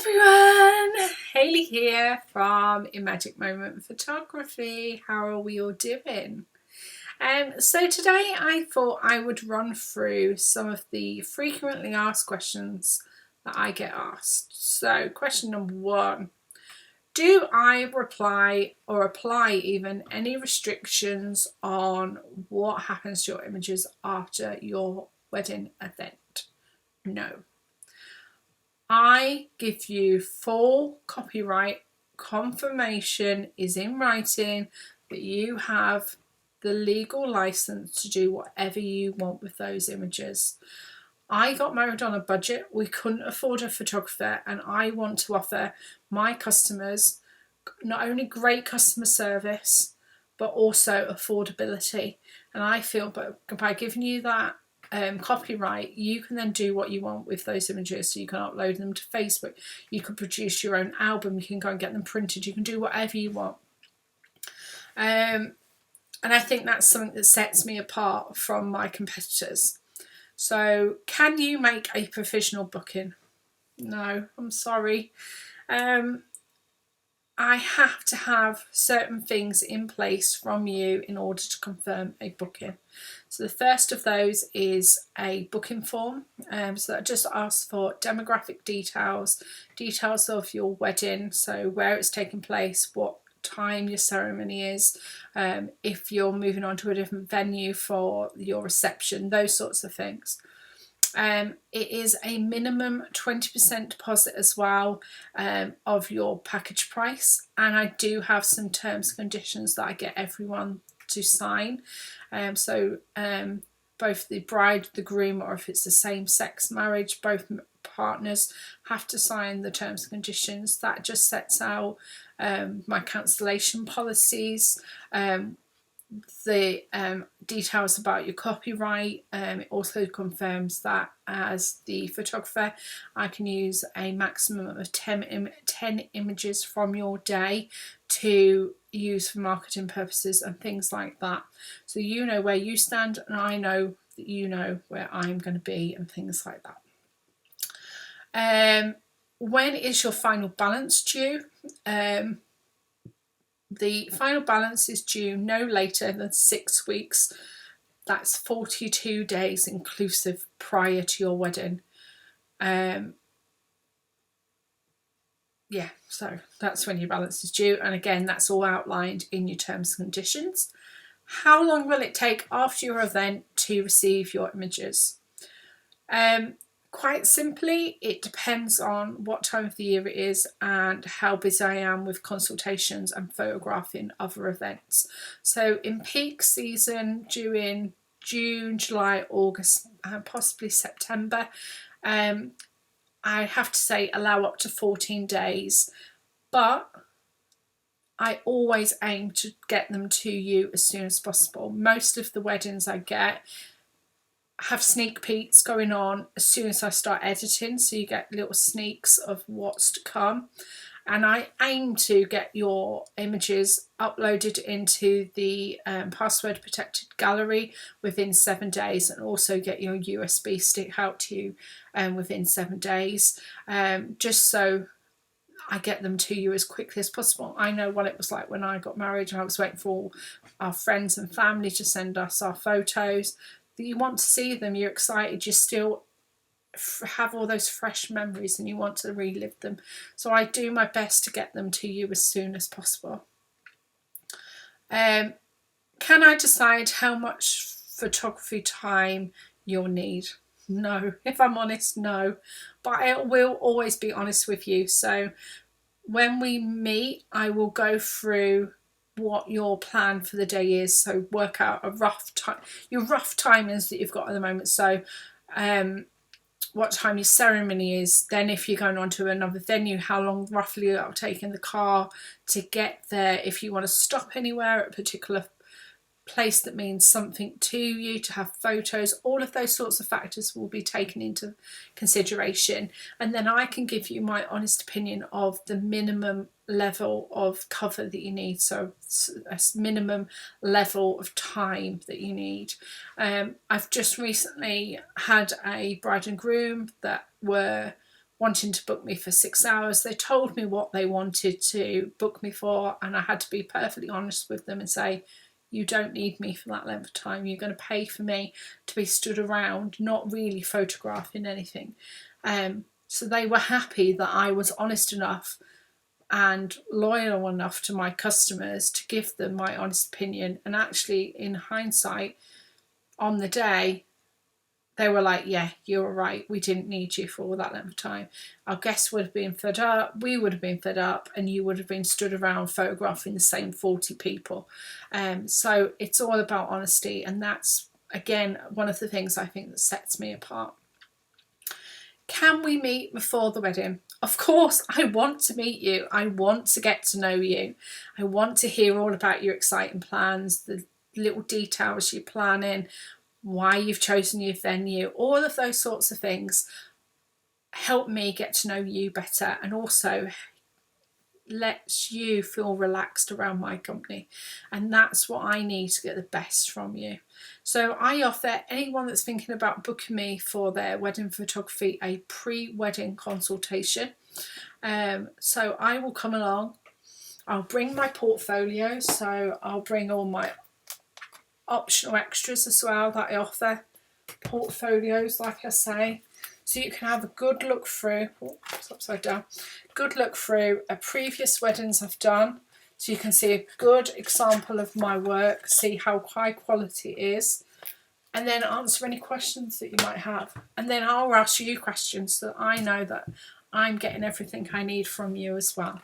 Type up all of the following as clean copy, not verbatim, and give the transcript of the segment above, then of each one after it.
everyone, Hayley here from Imagic Moment Photography. How are we all doing? So today I thought I would run through some of the frequently asked questions that I get asked. So question number one, do I reply or apply even any restrictions on what happens to your images after your wedding event? No. I give you full copyright confirmation is in writing that you have the legal license to do whatever you want with those images. I got married on a budget. We couldn't afford a photographer, and I want to offer my customers not only great customer service but also affordability. And I feel by giving you that copyright, you can then do what you want with those images. So you can upload them to Facebook, you can produce your own album, you can go and get them printed, you can do whatever you want. And I think that's something that sets me apart from my competitors. So can you make a provisional booking? No, I'm sorry. I have to have certain things in place from you in order to confirm a booking. So the first of those is a booking form. So that just asks for demographic details, details of your wedding, so where it's taking place, what time your ceremony is, if you're moving on to a different venue for your reception, those sorts of things. It is a minimum 20% deposit as well of your package price, and I do have some terms and conditions that I get everyone to sign. Both the bride, the groom, or if it's the same sex marriage, both partners have to sign the terms and conditions. That just sets out my cancellation policies, the details about your copyright. It also confirms that as the photographer I can use a maximum of 10 images from your day to use for marketing purposes and things like that. So you know where you stand and I know that you know where I'm going to be and things like that. When is your final balance due? The final balance is due no later than 6 weeks. That's 42 days inclusive prior to your wedding. So that's when your balance is due. And again, that's all outlined in your terms and conditions. How long will it take after your event to receive your images? Quite simply, it depends on what time of the year it is and how busy I am with consultations and photographing other events. So in peak season during June, July, August and possibly September, I have to say allow up to 14 days, but I always aim to get them to you as soon as possible. Most of the weddings I get have sneak peeks going on as soon as I start editing, so you get little sneaks of what's to come, and I aim to get your images uploaded into the password protected gallery within 7 days, and also get your USB stick out to you within 7 days, just so I get them to you as quickly as possible. I know what it was like when I got married and I was waiting for our friends and family to send us our photos. You want to see them, you're excited, you still have all those fresh memories and you want to relive them. So I do my best to get them to you as soon as possible. Can I decide how much photography time you'll need? No, if I'm honest, no. But I will always be honest with you. So when we meet, I will go through what your plan for the day is, so work out a rough time, your rough timings that you've got at the moment. So what time your ceremony is, then if you're going on to another venue, how long roughly it'll take in the car to get there, if you want to stop anywhere at a particular place that means something to you, to have photos. All of those sorts of factors will be taken into consideration, and then I can give you my honest opinion of the minimum level of cover that you need, so a minimum level of time that you need. I've just recently had a bride and groom that were wanting to book me for 6 hours. They told me what they wanted to book me for, and I had to be perfectly honest with them and say, you don't need me for that length of time. You're going to pay for me to be stood around, not really photographing anything. So they were happy that I was honest enough and loyal enough to my customers to give them my honest opinion. And actually, in hindsight, on the day, they were like, yeah, you were right, we didn't need you for all that length of time. Our guests would have been fed up, we would have been fed up, and you would have been stood around photographing the same 40 people. So it's all about honesty, and that's, again, one of the things I think that sets me apart. Can we meet before the wedding? Of course, I want to meet you. I want to get to know you. I want to hear all about your exciting plans, the little details you're planning, why you've chosen your venue, all of those sorts of things help me get to know you better, and also lets you feel relaxed around my company. And that's what I need to get the best from you. So I offer anyone that's thinking about booking me for their wedding photography a pre-wedding consultation. So I will come along, I'll bring my portfolio, so I'll bring all my optional extras as well that I offer, portfolios, like I say, so you can have a good look through. It's upside down. Good look through a previous weddings I've done, so you can see a good example of my work, see how high quality it is, and then answer any questions that you might have. And then I'll ask you questions so that I know that I'm getting everything I need from you as well.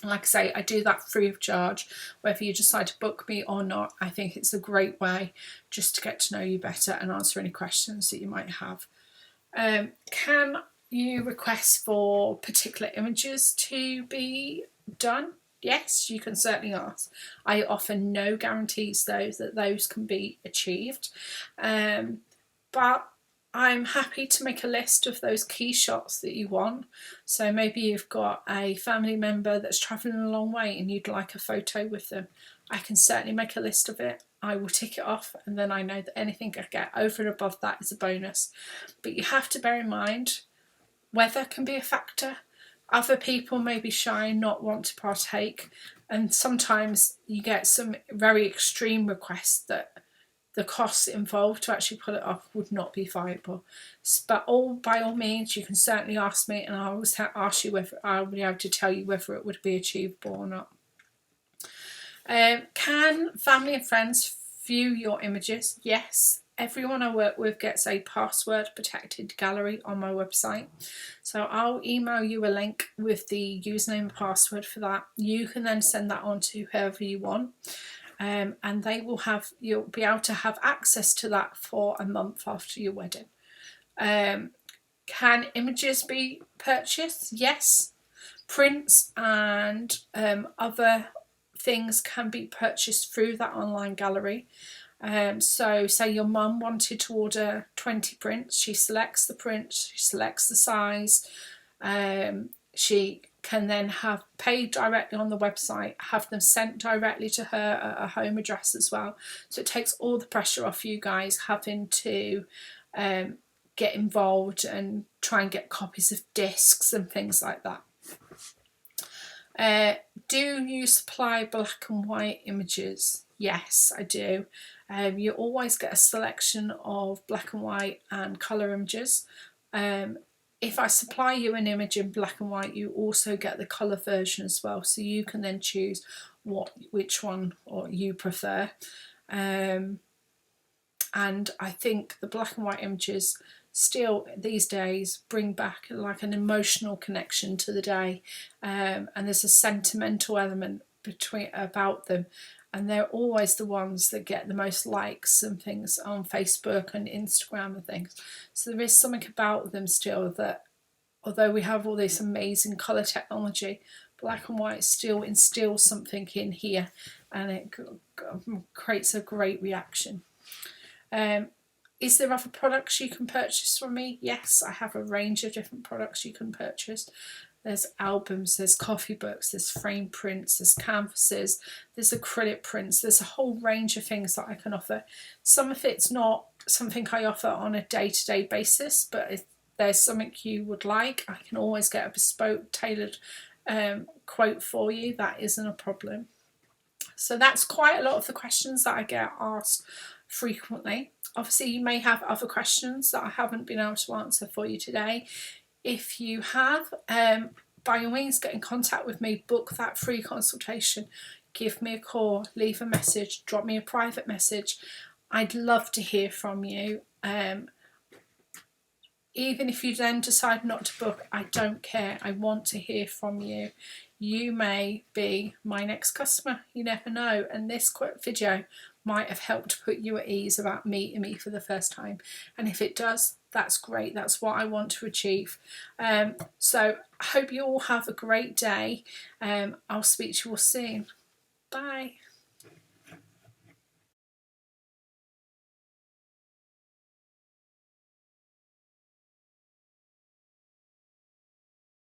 Like I say, I do that free of charge, whether you decide to book me or not. I think it's a great way just to get to know you better and answer any questions that you might have. Can you request for particular images to be done? Yes, you can certainly ask. I offer no guarantees though that those can be achieved, but I'm happy to make a list of those key shots that you want. So maybe you've got a family member that's travelling a long way and you'd like a photo with them. I can certainly make a list of it. I will tick it off, and then I know that anything I get over and above that is a bonus. But you have to bear in mind, weather can be a factor. Other people may be shy and not want to partake, and sometimes you get some very extreme requests that the costs involved to actually pull it off would not be viable. But by all means, you can certainly ask me, and I always ask you whether I'll be able to tell you whether it would be achievable or not. Can family and friends view your images? Yes. Everyone I work with gets a password protected gallery on my website. So I'll email you a link with the username and password for that. You can then send that on to whoever you want. And you'll be able to have access to that for a month after your wedding. Can images be purchased? Yes. Prints and other things can be purchased through that online gallery. So say your mum wanted to order 20 prints, she selects the prints, she selects the size, she can then have paid directly on the website, have them sent directly to her at a home address as well. So it takes all the pressure off you guys having to get involved and try and get copies of discs and things like that. Do you supply black and white images? Yes, I do. You always get a selection of black and white and colour images. If I supply you an image in black and white, you also get the colour version as well, so you can then choose which one or you prefer. And I think the black and white images still these days bring back like an emotional connection to the day, and there's a sentimental element about them, and they're always the ones that get the most likes and things on Facebook and Instagram and things. So there is something about them still that, although we have all this amazing colour technology, black and white still instills something in here, and it creates a great reaction. Is there other products you can purchase from me? Yes, I have a range of different products you can purchase. There's albums, there's coffee books, there's frame prints, there's canvases, there's acrylic prints, there's a whole range of things that I can offer. Some of it's not something I offer on a day-to-day basis, but there's something you would like, I can always get a bespoke tailored quote for you. That isn't a problem. So that's quite a lot of the questions that I get asked frequently. Obviously, you may have other questions that I haven't been able to answer for you today. If you have, by all means, get in contact with me, book that free consultation, give me a call, leave a message, drop me a private message. I'd love to hear from you. Even if you then decide not to book, I don't care. I want to hear from you. You may be my next customer. You never know. And this quick video might have helped put you at ease about meeting me for the first time. And if it does, that's great. That's what I want to achieve. So I hope you all have a great day. I'll speak to you all soon. Bye.